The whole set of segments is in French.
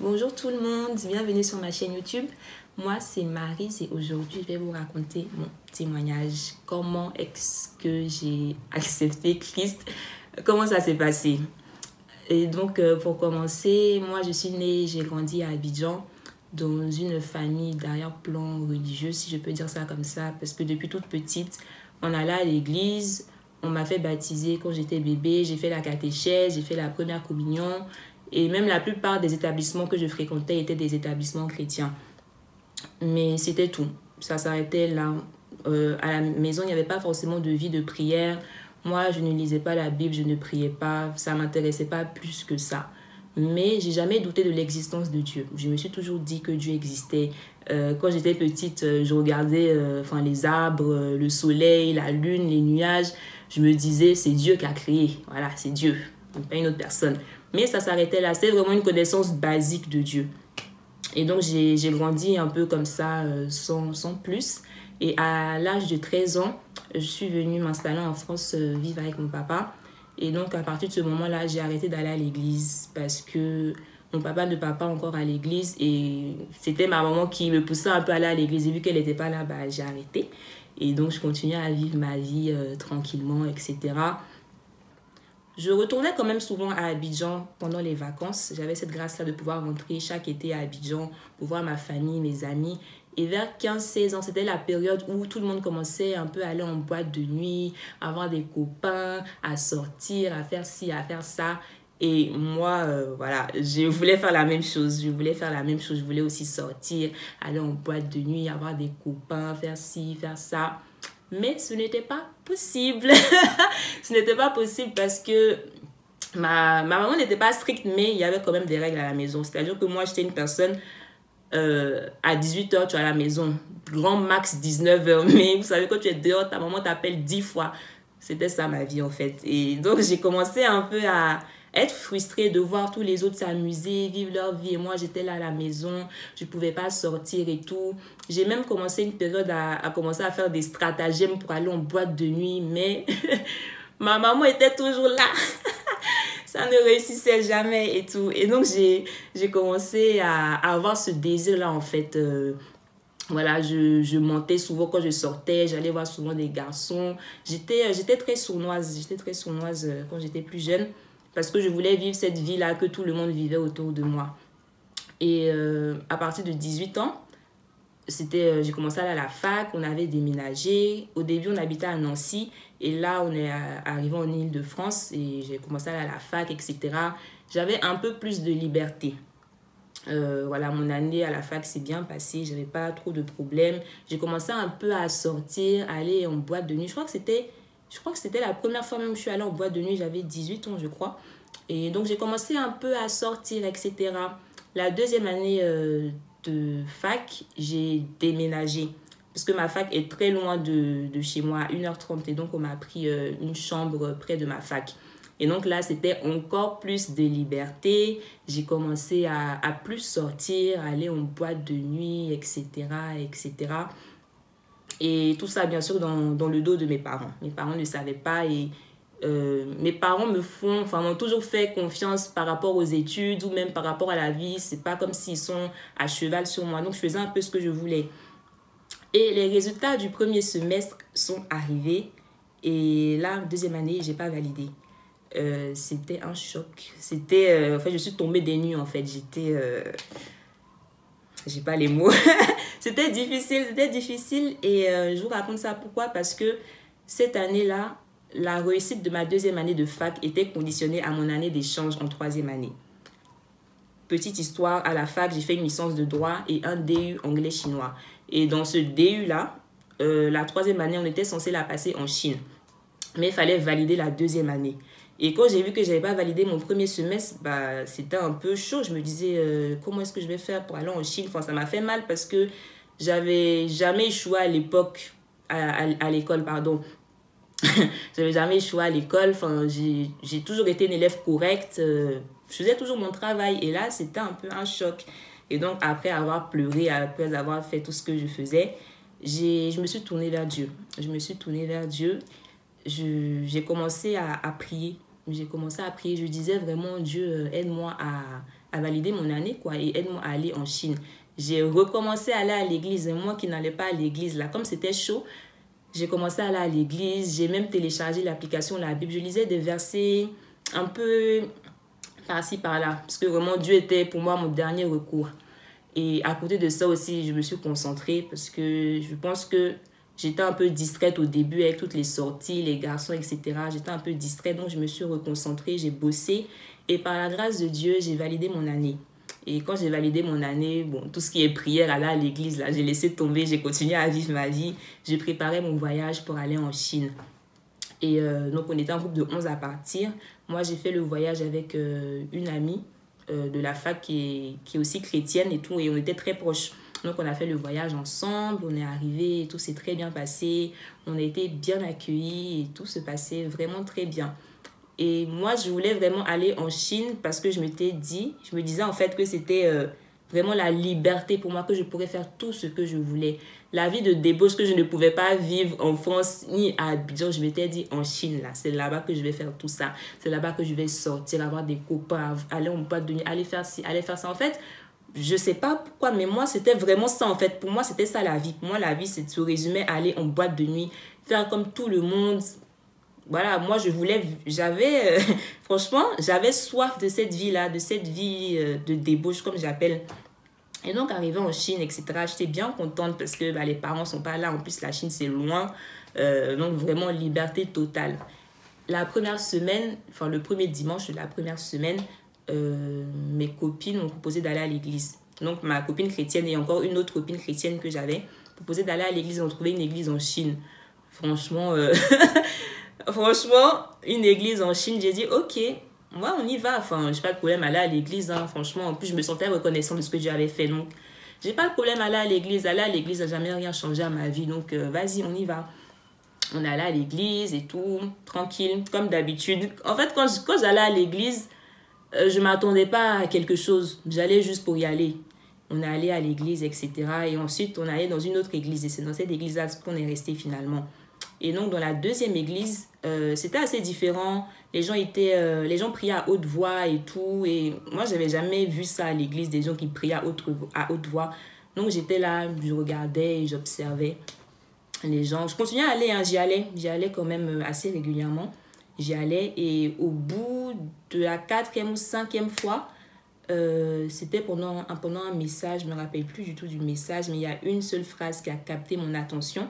Bonjour tout le monde, bienvenue sur ma chaîne YouTube. Moi c'est Maryse et aujourd'hui je vais vous raconter mon témoignage. Comment est-ce que j'ai accepté Christ? Comment ça s'est passé? Et donc pour commencer, moi je suis née, j'ai grandi à Abidjan dans une famille d'arrière-plan religieux, si je peux dire ça comme ça, parce que depuis toute petite, on allait à l'église, on m'a fait baptiser quand j'étais bébé, j'ai fait la catéchèse, j'ai fait la première communion. Et même la plupart des établissements que je fréquentais étaient des établissements chrétiens. Mais c'était tout. Ça s'arrêtait là. À la maison, il n'y avait pas forcément de vie de prière. Moi, je ne lisais pas la Bible, je ne priais pas. Ça ne m'intéressait pas plus que ça. Mais j'ai jamais douté de l'existence de Dieu. Je me suis toujours dit que Dieu existait. Quand j'étais petite, je regardais les arbres, le soleil, la lune, les nuages. Je me disais, c'est Dieu qui a créé. Voilà, c'est Dieu, pas une autre personne. Mais ça s'arrêtait là. C'est vraiment une connaissance basique de Dieu. Et donc, j'ai grandi un peu comme ça, sans plus. Et à l'âge de 13 ans, je suis venue m'installer en France, vivre avec mon papa. Et donc, à partir de ce moment-là, j'ai arrêté d'aller à l'église parce que mon papa ne part pas encore à l'église. Et c'était ma maman qui me poussait un peu à aller à l'église. Et vu qu'elle n'était pas là, j'ai arrêté. Et donc, je continuais à vivre ma vie tranquillement, etc. Je retournais quand même souvent à Abidjan pendant les vacances. J'avais cette grâce-là de pouvoir rentrer chaque été à Abidjan pour voir ma famille, mes amis. Et vers 15-16 ans, c'était la période où tout le monde commençait un peu à aller en boîte de nuit, à avoir des copains, à sortir, à faire ci, à faire ça. Et moi, voilà, je voulais faire la même chose. Je voulais faire la même chose. Je voulais aussi sortir, aller en boîte de nuit, avoir des copains, faire ci, faire ça. Mais ce n'était pas possible. Ce n'était pas possible parce que ma maman n'était pas stricte, mais il y avait quand même des règles à la maison. C'est-à-dire que moi, j'étais une personne, à 18h, tu es à la maison. Grand max 19h. Mais vous savez, quand tu es dehors, ta maman t'appelle 10 fois. C'était ça ma vie en fait. Et donc, j'ai commencé un peu à être frustrée de voir tous les autres s'amuser, vivre leur vie. Et moi, j'étais là à la maison, je ne pouvais pas sortir et tout. J'ai même commencé une période à commencer à faire des stratagèmes pour aller en boîte de nuit. Mais ma maman était toujours là. Ça ne réussissait jamais et tout. Et donc, j'ai commencé à avoir ce désir-là en fait. Voilà, je mentais souvent quand je sortais, j'allais voir souvent des garçons. J'étais très sournoise, quand j'étais plus jeune parce que je voulais vivre cette vie-là que tout le monde vivait autour de moi. Et à partir de 18 ans, j'ai commencé à aller à la fac, on avait déménagé. Au début, on habitait à Nancy et là, on est arrivé en Île-de-France et j'ai commencé à aller à la fac, etc. J'avais un peu plus de liberté. Voilà, mon année à la fac s'est bien passée, j'avais pas trop de problèmes. J'ai commencé un peu à sortir, à aller en boîte de nuit. Je crois que c'était la première fois même que je suis allée en boîte de nuit, j'avais 18 ans je crois. Et donc j'ai commencé un peu à sortir, etc. La deuxième année de fac, j'ai déménagé. Parce que ma fac est très loin de chez moi, à 1h30. Et donc on m'a pris une chambre près de ma fac. Et donc là, c'était encore plus de liberté. J'ai commencé à plus sortir, à aller en boîte de nuit, etc., etc. Et tout ça, bien sûr, dans le dos de mes parents. Mes parents ne savaient pas et mes parents m'ont toujours fait confiance par rapport aux études ou même par rapport à la vie. C'est pas comme s'ils sont à cheval sur moi. Donc, je faisais un peu ce que je voulais. Et les résultats du premier semestre sont arrivés. Et là, deuxième année, j'ai pas validé. C'était un choc. En fait, je suis tombée des nues, en fait. J'ai pas les mots. C'était difficile. Et je vous raconte ça pourquoi? Parce que cette année-là, la réussite de ma deuxième année de fac était conditionnée à mon année d'échange en troisième année. Petite histoire, à la fac, j'ai fait une licence de droit et un DU anglais-chinois. Et dans ce DU-là, la troisième année, on était censé la passer en Chine. Mais il fallait valider la deuxième année. Et quand j'ai vu que je n'avais pas validé mon premier semestre, c'était un peu chaud. Je me disais, comment est-ce que je vais faire pour aller en Chine? Enfin, ça m'a fait mal parce que j'avais jamais échoué à l'époque, à l'école, pardon. J'avais jamais échoué à l'école. Enfin, j'ai toujours été une élève correcte. Je faisais toujours mon travail. Et là, c'était un peu un choc. Et donc, après avoir pleuré, après avoir fait tout ce que je faisais, je me suis tournée vers Dieu. J'ai commencé à prier. Je disais vraiment, Dieu, aide-moi à valider mon année, quoi, et aide-moi à aller en Chine. J'ai recommencé à aller à l'église. Et moi qui n'allais pas à l'église, là, comme c'était chaud, j'ai commencé à aller à l'église. J'ai même téléchargé l'application La Bible. Je lisais des versets un peu par-ci, par-là. Parce que vraiment, Dieu était pour moi mon dernier recours. Et à côté de ça aussi, je me suis concentrée parce que je pense que j'étais un peu distraite au début avec toutes les sorties, les garçons, etc. J'étais un peu distraite, donc je me suis reconcentrée, j'ai bossé. Et par la grâce de Dieu, j'ai validé mon année. Et quand j'ai validé mon année, bon, tout ce qui est prière, aller à l'église, là, j'ai laissé tomber, j'ai continué à vivre ma vie. J'ai préparé mon voyage pour aller en Chine. Et donc, on était un groupe de 11 à partir. Moi, j'ai fait le voyage avec une amie de la fac qui est aussi chrétienne et tout. Et on était très proches. Donc, on a fait le voyage ensemble. On est arrivé et tout s'est très bien passé. On a été bien accueillis et tout se passait vraiment très bien. Et moi, je voulais vraiment aller en Chine parce que je me disais en fait que c'était vraiment la liberté pour moi, que je pourrais faire tout ce que je voulais. La vie de débauche que je ne pouvais pas vivre en France ni à Abidjan, je m'étais dit en Chine, là, c'est là-bas que je vais faire tout ça. C'est là-bas que je vais sortir, avoir des copains, aller en boîte de nuit, aller faire ci, aller faire ça. En fait, je sais pas pourquoi, mais moi, c'était vraiment ça en fait. Pour moi, c'était ça la vie. Pour moi, la vie, c'est de se résumer à aller en boîte de nuit, faire comme tout le monde. Voilà, moi je voulais, franchement, j'avais soif de cette vie-là, de cette vie de débauche comme j'appelle. Et donc arrivé en Chine, etc., j'étais bien contente parce que les parents sont pas là. En plus, la Chine, c'est loin. Donc vraiment, liberté totale. La première semaine, enfin le premier dimanche de la première semaine, mes copines m'ont proposé d'aller à l'église. Donc ma copine chrétienne et encore une autre copine chrétienne que j'avais proposé d'aller à l'église. On trouvait une église en Chine. Franchement... Franchement, une église en Chine, j'ai dit, ok, moi, on y va. Enfin, j'ai pas de problème à aller à l'église, hein. Franchement, en plus, je me sentais reconnaissante de ce que Dieu avait fait. Donc, j'ai pas de problème à aller à l'église. Aller à l'église n'a jamais rien changé à ma vie. Donc, vas-y, on y va. On est allé à l'église et tout, tranquille, comme d'habitude. En fait, quand j'allais à l'église, je m'attendais pas à quelque chose. J'allais juste pour y aller. On est allé à l'église, etc. Et ensuite, on est allé dans une autre église. Et c'est dans cette église-là qu'on est resté finalement. Et donc, dans la deuxième église, c'était assez différent. Les gens priaient à haute voix et tout. Et moi, je n'avais jamais vu ça à l'église, des gens qui priaient à haute voix. Donc, j'étais là, je regardais et j'observais les gens. Je continuais à aller, hein, j'y allais quand même assez régulièrement. J'y allais et au bout de la 4e ou 5e fois, c'était pendant un message, je ne me rappelle plus du tout du message, mais il y a une seule phrase qui a capté mon attention.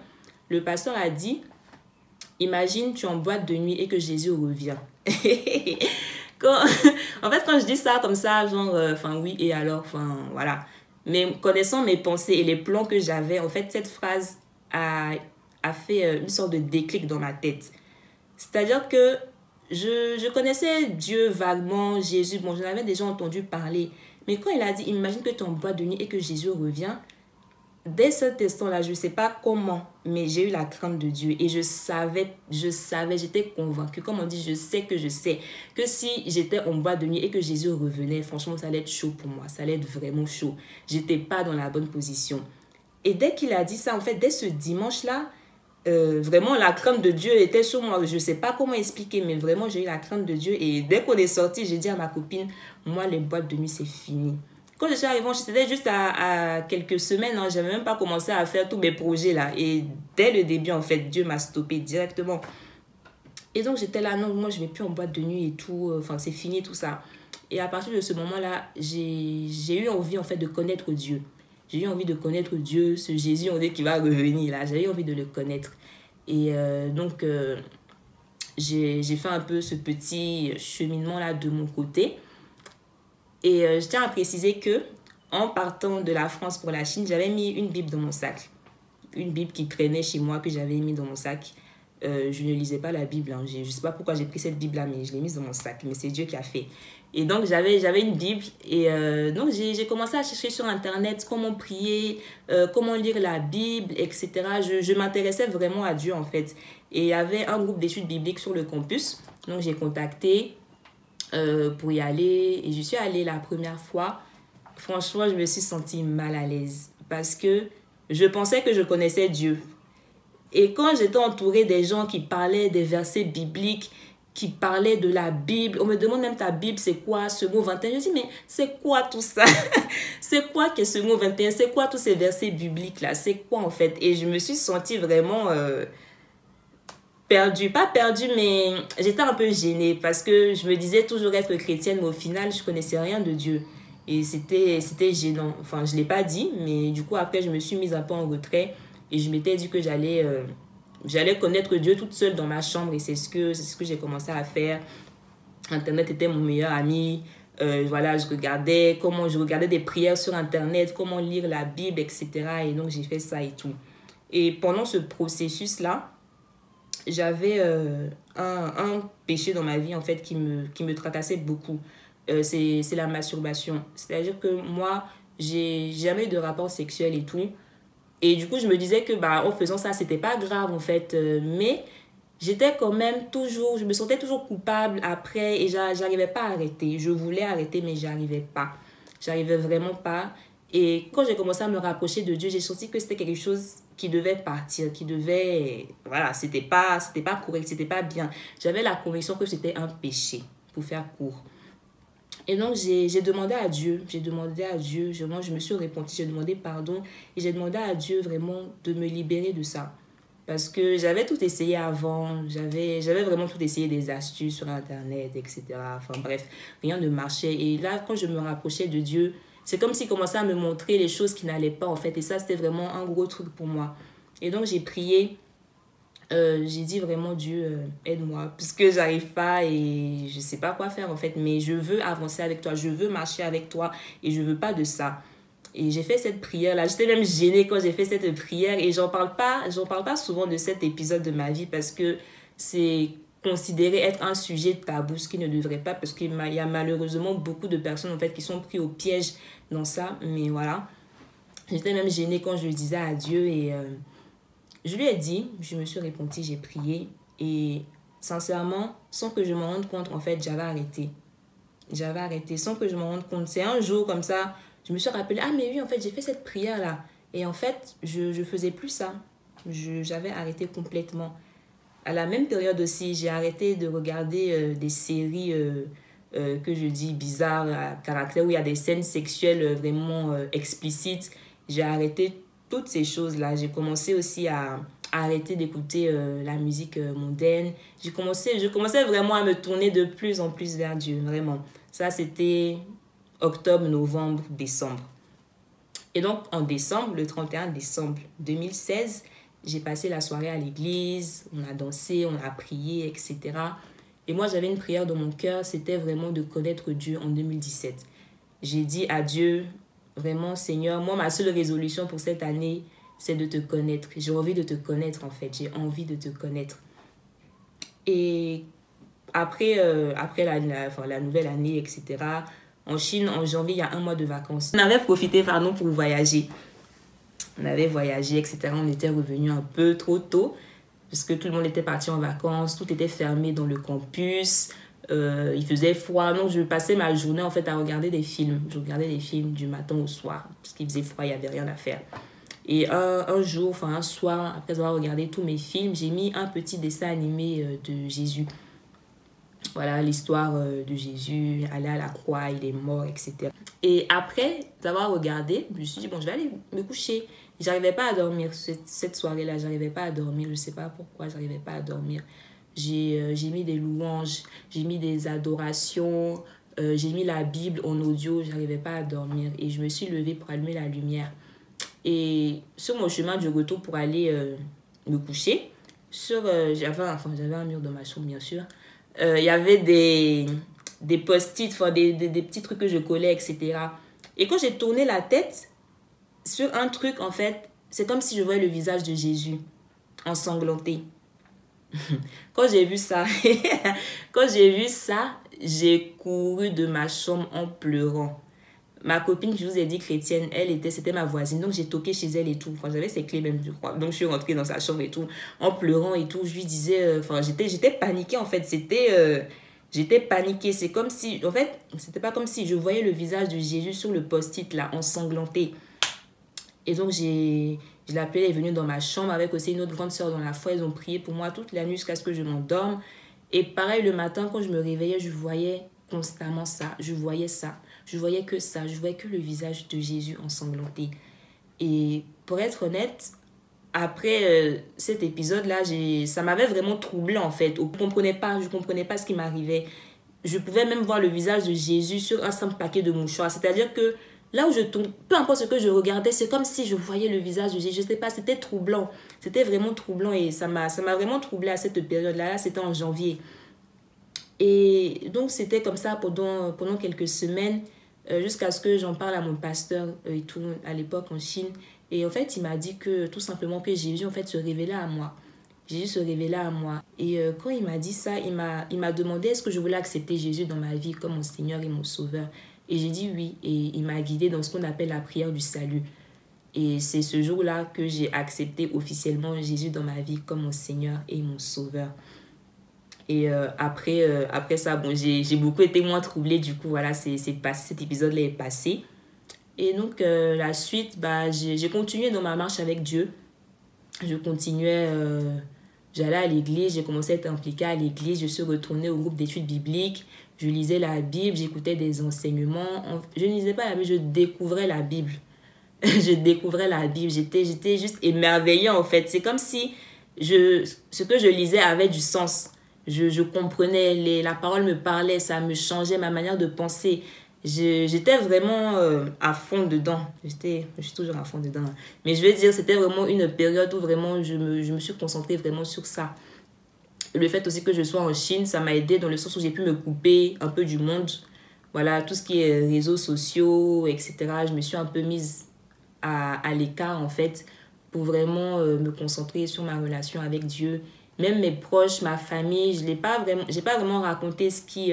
Le pasteur a dit... Imagine, tu es en boîte de nuit et que Jésus revient. En fait, quand je dis ça comme ça, genre, oui, et alors, voilà. Mais connaissant mes pensées et les plans que j'avais, en fait, cette phrase a fait une sorte de déclic dans ma tête. C'est-à-dire que je connaissais Dieu vaguement, Jésus, bon, j'en avais déjà entendu parler. Mais quand il a dit, imagine que tu es en boîte de nuit et que Jésus revient, dès cet instant-là, je ne sais pas comment, mais j'ai eu la crainte de Dieu et je savais, j'étais convaincue. Comme on dit, je sais que si j'étais en boîte de nuit et que Jésus revenait, franchement, ça allait être chaud pour moi. Ça allait être vraiment chaud. Je n'étais pas dans la bonne position. Et dès qu'il a dit ça, en fait, dès ce dimanche-là, vraiment, la crainte de Dieu était sur moi. Je ne sais pas comment expliquer, mais vraiment, j'ai eu la crainte de Dieu. Et dès qu'on est sorti, j'ai dit à ma copine, moi, les boîtes de nuit, c'est fini. Quand je suis arrivée, c'était juste à quelques semaines, hein, je n'avais même pas commencé à faire tous mes projets là. Et dès le début, en fait, Dieu m'a stoppé directement. Et donc, j'étais là, non, moi, je ne vais plus en boîte de nuit et tout. C'est fini tout ça. Et à partir de ce moment-là, j'ai eu envie, en fait, de connaître Dieu. J'ai eu envie de connaître Dieu, ce Jésus, on dit qu'il va revenir là. J'avais envie de le connaître. Et donc, j'ai fait un peu ce petit cheminement-là de mon côté. Et je tiens à préciser que en partant de la France pour la Chine, j'avais mis une Bible dans mon sac. Une Bible qui traînait chez moi, que j'avais mis dans mon sac. Je ne lisais pas la Bible. Hein. Je ne sais pas pourquoi j'ai pris cette Bible-là, mais je l'ai mise dans mon sac. Mais c'est Dieu qui a fait. Et donc, j'avais une Bible. Et donc, j'ai commencé à chercher sur Internet comment prier, comment lire la Bible, etc. Je m'intéressais vraiment à Dieu, en fait. Et il y avait un groupe d'études bibliques sur le campus. Donc, j'ai contacté pour y aller. Et je suis allée la première fois. Franchement, je me suis sentie mal à l'aise. Parce que je pensais que je connaissais Dieu. Et quand j'étais entourée des gens qui parlaient des versets bibliques qui parlait de la Bible. On me demande même ta Bible, c'est quoi, Second 21? Je dis, mais c'est quoi tout ça? C'est quoi que Second 21? C'est quoi tous ces versets bibliques-là? C'est quoi en fait? Et je me suis sentie vraiment perdue. Pas perdue, mais j'étais un peu gênée parce que je me disais toujours être chrétienne, mais au final, je connaissais rien de Dieu. Et c'était gênant. Enfin, je ne l'ai pas dit, mais du coup, après, je me suis mise un peu en retrait et je m'étais dit que j'allais connaître Dieu toute seule dans ma chambre et c'est ce que j'ai commencé à faire. Internet était mon meilleur ami. Voilà, je regardais des prières sur Internet, comment lire la Bible, etc. Et donc, j'ai fait ça et tout. Et pendant ce processus-là, j'avais un péché dans ma vie, en fait, qui me tracassait beaucoup. C'est la masturbation. C'est-à-dire que moi, j'ai jamais eu de rapport sexuel et tout. Et du coup, je me disais que en faisant ça, c'était pas grave, en fait. Mais j'étais quand même toujours, je me sentais toujours coupable après et j'arrivais pas à arrêter. Je voulais arrêter, mais j'arrivais pas. J'arrivais vraiment pas. Et quand j'ai commencé à me rapprocher de Dieu, j'ai senti que c'était quelque chose qui devait partir, qui devait... Voilà, c'était pas correct, c'était pas bien. J'avais la conviction que c'était un péché, pour faire court. Et donc, j'ai demandé à Dieu, vraiment, je me suis repentie, j'ai demandé pardon et j'ai demandé à Dieu vraiment de me libérer de ça. Parce que j'avais tout essayé avant, j'avais vraiment tout essayé, des astuces sur Internet, etc. Enfin bref, rien ne marchait. Et là, quand je me rapprochais de Dieu, c'est comme s'il commençait à me montrer les choses qui n'allaient pas en fait. Et ça, c'était vraiment un gros truc pour moi. Et donc, j'ai prié. J'ai dit vraiment, Dieu, aide-moi, puisque j'arrive pas et je sais pas quoi faire en fait, mais je veux avancer avec toi, je veux marcher avec toi et je veux pas de ça. Et j'ai fait cette prière-là, j'étais même gênée quand j'ai fait cette prière et j'en parle pas souvent de cet épisode de ma vie parce que c'est considéré être un sujet tabou, ce qui ne devrait pas, parce qu'il y a malheureusement beaucoup de personnes en fait qui sont pris au piège dans ça, mais voilà. J'étais même gênée quand je le disais à Dieu et... je lui ai dit, je me suis repentie, j'ai prié et sincèrement, sans que je me rende compte, en fait, j'avais arrêté. J'avais arrêté sans que je me rende compte. C'est un jour comme ça, je me suis rappelé, ah mais oui, en fait, j'ai fait cette prière-là. Et en fait, je faisais plus ça. J'avais arrêté complètement. À la même période aussi, j'ai arrêté de regarder des séries que je dis bizarres, à caractère, où il y a des scènes sexuelles vraiment explicites. J'ai arrêté toutes ces choses-là. J'ai commencé aussi à arrêter d'écouter la musique mondaine. Je commençais vraiment à me tourner de plus en plus vers Dieu, vraiment. Ça, c'était octobre, novembre, décembre. Et donc, en décembre, le 31 décembre 2016, j'ai passé la soirée à l'église, on a dansé, on a prié, etc. Et moi, j'avais une prière dans mon cœur, c'était vraiment de connaître Dieu en 2017. J'ai dit à Dieu, vraiment, Seigneur, moi, ma seule résolution pour cette année, c'est de te connaître. J'ai envie de te connaître, en fait. J'ai envie de te connaître. Et après la nouvelle année, etc., en Chine, en janvier, il y a un mois de vacances. On avait profité, pardon, pour voyager. On avait voyagé, etc. On était revenu un peu trop tôt, parce que tout le monde était parti en vacances, tout était fermé dans le campus. Il faisait froid, donc je passais ma journée en fait à regarder des films. Je regardais des films du matin au soir, parce qu'il faisait froid, il n'y avait rien à faire. Et un soir, après avoir regardé tous mes films, j'ai mis un petit dessin animé de Jésus. Voilà l'histoire de Jésus, aller à la croix, il est mort, etc. Et après avoir regardé, je me suis dit, bon, je vais aller me coucher. J'arrivais pas à dormir cette soirée-là, j'arrivais pas à dormir, je sais pas pourquoi j'arrivais pas à dormir. J'ai mis des louanges, j'ai mis des adorations, j'ai mis la Bible en audio, j'arrivais pas à dormir. Et je me suis levée pour allumer la lumière. Et sur mon chemin du retour pour aller me coucher, j'avais un mur dans ma chambre, bien sûr. Il y avait des post-it, des petits trucs que je collais, etc. Et quand j'ai tourné la tête sur un truc, en fait, c'est comme si je voyais le visage de Jésus ensanglanté. Quand j'ai vu ça, j'ai couru de ma chambre en pleurant. Ma copine, je vous ai dit chrétienne, c'était ma voisine, donc j'ai toqué chez elle et tout. Enfin, j'avais ses clés même, je crois. Donc je suis rentrée dans sa chambre et tout, en pleurant et tout. Je lui disais, j'étais paniquée en fait. J'étais paniquée. C'est comme si, en fait, c'était pas comme si je voyais le visage de Jésus sur le post-it là, ensanglanté. Et donc je l'ai appelée, elle est venue dans ma chambre avec aussi une autre grande sœur dans la foi. Ils ont prié pour moi toute la nuit jusqu'à ce que je m'endorme. Et pareil, le matin, quand je me réveillais, je voyais constamment ça. Je voyais ça. Je voyais que ça. Je voyais que le visage de Jésus ensanglanté. Et pour être honnête, après cet épisode-là, ça m'avait vraiment troublée en fait. Je ne comprenais pas ce qui m'arrivait. Je pouvais même voir le visage de Jésus sur un simple paquet de mouchoirs. C'est-à-dire que là où je tombe, peu importe ce que je regardais, c'est comme si je voyais le visage de Jésus. Je ne sais pas, c'était troublant. C'était vraiment troublant et ça m'a vraiment troublée à cette période-là. Là, c'était en janvier. Et donc, c'était comme ça pendant quelques semaines, jusqu'à ce que j'en parle à mon pasteur et tout, à l'époque en Chine. Et en fait, il m'a dit que tout simplement que Jésus en fait se révélait à moi. Jésus se révélait à moi. Et quand il m'a dit ça, il m'a demandé est-ce que je voulais accepter Jésus dans ma vie comme mon Seigneur et mon Sauveur. Et j'ai dit oui. Et il m'a guidée dans ce qu'on appelle la prière du salut. Et c'est ce jour-là que j'ai accepté officiellement Jésus dans ma vie comme mon Seigneur et mon Sauveur. Et après ça, bon, j'ai beaucoup été moins troublée. Du coup, voilà, cet épisode-là est passé. Et donc, la suite, j'ai continué dans ma marche avec Dieu. Je continuais, j'allais à l'église, j'ai commencé à être impliquée à l'église. Je suis retournée au groupe d'études bibliques. Je lisais la Bible, j'écoutais des enseignements. Je ne lisais pas la Bible, je découvrais la Bible. Je découvrais la Bible. J'étais juste émerveillée, en fait. C'est comme si ce que je lisais avait du sens. Je comprenais, la parole me parlait, ça me changeait ma manière de penser. J'étais vraiment à fond dedans. Je suis toujours à fond dedans. Mais je veux dire, c'était vraiment une période où vraiment je me suis concentrée vraiment sur ça. Le fait aussi que je sois en Chine, ça m'a aidé dans le sens où j'ai pu me couper un peu du monde. Voilà, tout ce qui est réseaux sociaux, etc. Je me suis un peu mise à l'écart en fait pour vraiment me concentrer sur ma relation avec Dieu. Même mes proches, ma famille, j'ai pas vraiment raconté ce qui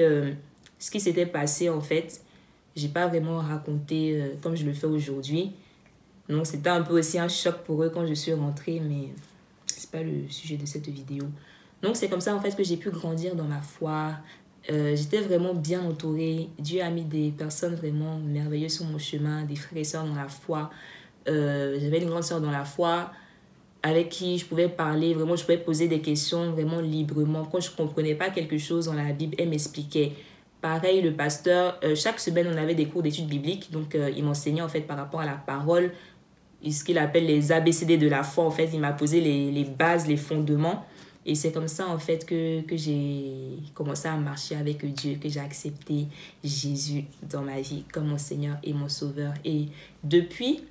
s'était passé en fait. J'ai pas vraiment raconté comme je le fais aujourd'hui. Donc c'était un peu aussi un choc pour eux quand je suis rentrée, mais c'est pas le sujet de cette vidéo. Donc c'est comme ça en fait que j'ai pu grandir dans ma foi. J'étais vraiment bien entourée. Dieu a mis des personnes vraiment merveilleuses sur mon chemin, des frères et sœurs dans la foi. J'avais une grande sœur dans la foi avec qui je pouvais parler, vraiment je pouvais poser des questions vraiment librement. Quand je ne comprenais pas quelque chose dans la Bible, elle m'expliquait. Pareil, le pasteur, chaque semaine, on avait des cours d'études bibliques. Donc, il m'enseignait en fait par rapport à la parole, ce qu'il appelle les ABCD de la foi. En fait, il m'a posé les bases, les fondements. Et c'est comme ça en fait que j'ai commencé à marcher avec Dieu, que j'ai accepté Jésus dans ma vie comme mon Seigneur et mon Sauveur. Et depuis,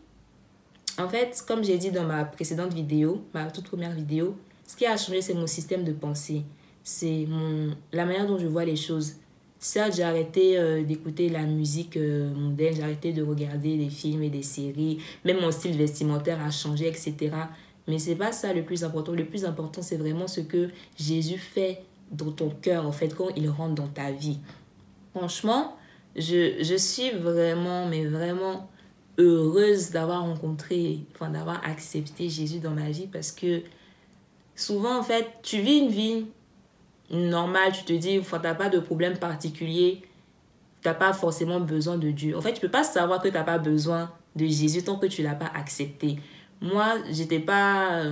en fait, comme j'ai dit dans ma précédente vidéo, ma toute première vidéo, ce qui a changé, c'est mon système de pensée. C'est la manière dont je vois les choses. Certes, j'ai arrêté d'écouter la musique mondaine, j'ai arrêté de regarder des films et des séries, même mon style vestimentaire a changé, etc. Mais c'est pas ça le plus important. Le plus important, c'est vraiment ce que Jésus fait dans ton cœur, en fait, quand il rentre dans ta vie. Franchement, je suis vraiment, mais vraiment heureuse d'avoir d'avoir accepté Jésus dans ma vie parce que souvent, en fait, tu vis une vie normale, tu te dis, tu n'as pas de problème particulier, tu n'as pas forcément besoin de Dieu. En fait, tu ne peux pas savoir que tu n'as pas besoin de Jésus tant que tu ne l'as pas accepté. Moi, j'étais pas...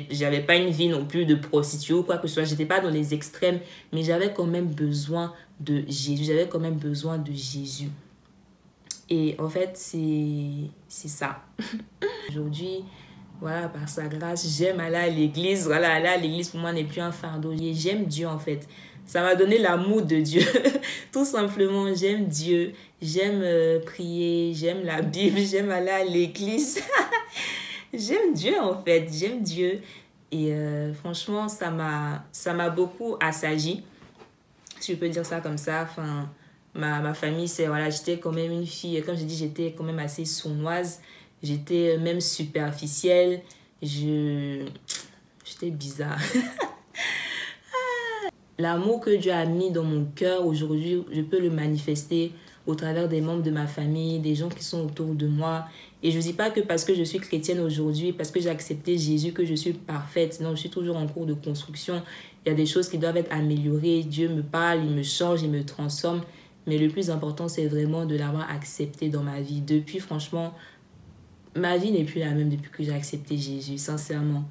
j'avais pas une vie non plus de prostituée ou quoi que ce soit. J'étais pas dans les extrêmes, mais j'avais quand même besoin de Jésus. J'avais quand même besoin de Jésus. Et en fait, c'est ça. Aujourd'hui, voilà, par sa grâce, j'aime aller à l'église. Voilà, aller à l'église pour moi n'est plus un fardeau. J'aime Dieu en fait. Ça m'a donné l'amour de Dieu. Tout simplement, j'aime Dieu. J'aime prier, j'aime la Bible, j'aime aller à l'église. J'aime Dieu en fait, j'aime Dieu. Et franchement, ça m'a beaucoup assagi. Si je peux dire ça comme ça. Enfin, ma famille, voilà, j'étais quand même une fille, comme j'ai dit, j'étais quand même assez sournoise. J'étais même superficielle. J'étais bizarre. L'amour que Dieu a mis dans mon cœur aujourd'hui, je peux le manifester au travers des membres de ma famille, des gens qui sont autour de moi. Et je ne dis pas que parce que je suis chrétienne aujourd'hui, parce que j'ai accepté Jésus, que je suis parfaite. Non, je suis toujours en cours de construction. Il y a des choses qui doivent être améliorées. Dieu me parle, il me change, il me transforme. Mais le plus important, c'est vraiment de l'avoir accepté dans ma vie. Depuis, franchement, ma vie n'est plus la même depuis que j'ai accepté Jésus, sincèrement.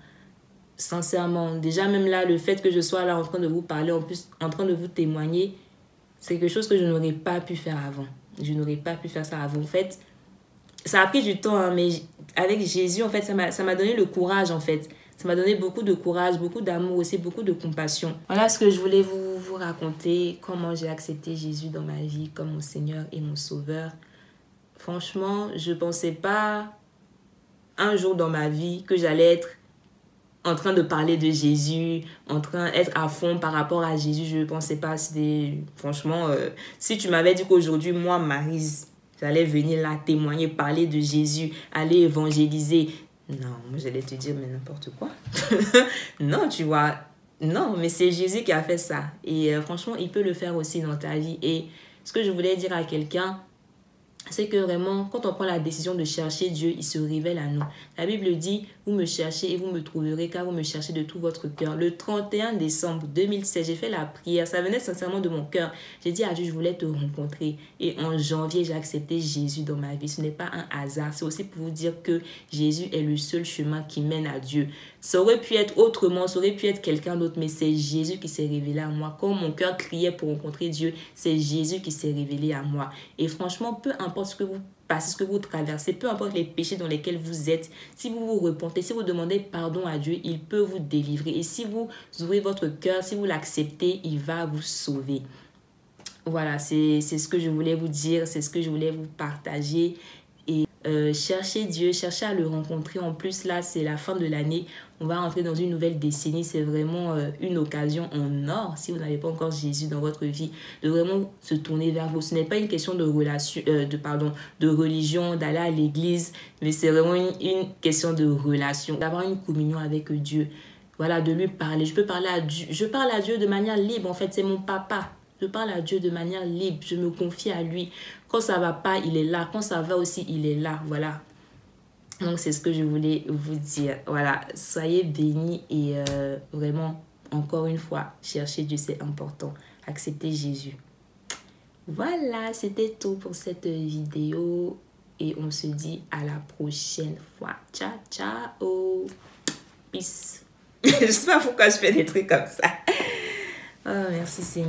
Sincèrement, déjà même là, le fait que je sois là en train de vous parler, en plus en train de vous témoigner, c'est quelque chose que je n'aurais pas pu faire avant. Je n'aurais pas pu faire ça avant. En fait, ça a pris du temps, hein, mais avec Jésus, en fait, ça m'a donné le courage, en fait. Ça m'a donné beaucoup de courage, beaucoup d'amour aussi, beaucoup de compassion. Voilà ce que je voulais vous raconter, comment j'ai accepté Jésus dans ma vie comme mon Seigneur et mon Sauveur. Franchement, je ne pensais pas un jour dans ma vie que j'allais être en train de parler de Jésus, en train d'être à fond par rapport à Jésus. Je ne pensais pas. Franchement, si tu m'avais dit qu'aujourd'hui, moi, Maryse, j'allais venir là témoigner, parler de Jésus, aller évangéliser. Non, moi j'allais te dire, mais n'importe quoi. Non, tu vois. Non, mais c'est Jésus qui a fait ça. Et franchement, il peut le faire aussi dans ta vie. Et ce que je voulais dire à quelqu'un, c'est que vraiment, quand on prend la décision de chercher Dieu, il se révèle à nous. La Bible dit, vous me cherchez et vous me trouverez car vous me cherchez de tout votre cœur. Le 31 décembre 2016, j'ai fait la prière. Ça venait sincèrement de mon cœur. J'ai dit à Dieu, je voulais te rencontrer. Et en janvier, j'ai accepté Jésus dans ma vie. Ce n'est pas un hasard. C'est aussi pour vous dire que Jésus est le seul chemin qui mène à Dieu. Ça aurait pu être autrement, ça aurait pu être quelqu'un d'autre, mais c'est Jésus qui s'est révélé à moi. Quand mon cœur criait pour rencontrer Dieu, c'est Jésus qui s'est révélé à moi. Et franchement, peu importe ce que vous passez, ce que vous traversez, peu importe les péchés dans lesquels vous êtes, si vous vous repentez, si vous demandez pardon à Dieu, il peut vous délivrer. Et si vous ouvrez votre cœur, si vous l'acceptez, il va vous sauver. Voilà, c'est ce que je voulais vous dire, c'est ce que je voulais vous partager. Et cherchez Dieu, cherchez à le rencontrer. En plus, là, c'est la fin de l'année. On va rentrer dans une nouvelle décennie. C'est vraiment une occasion en or, si vous n'avez pas encore Jésus dans votre vie, de vraiment se tourner vers vous. Ce n'est pas une question de relation, de religion, d'aller à l'église, mais c'est vraiment une question de relation, d'avoir une communion avec Dieu. Voilà, de lui parler. Je parle à Dieu de manière libre. En fait, c'est mon papa. Je parle à Dieu de manière libre. Je me confie à lui. Quand ça ne va pas, il est là. Quand ça va aussi, il est là. Voilà. Donc, c'est ce que je voulais vous dire. Voilà. Soyez bénis et vraiment, encore une fois, chercher Dieu, c'est important. Acceptez Jésus. Voilà, c'était tout pour cette vidéo. Et on se dit à la prochaine fois. Ciao, ciao. Peace. Je ne sais pas pourquoi je fais des trucs comme ça. Oh, merci Seigneur.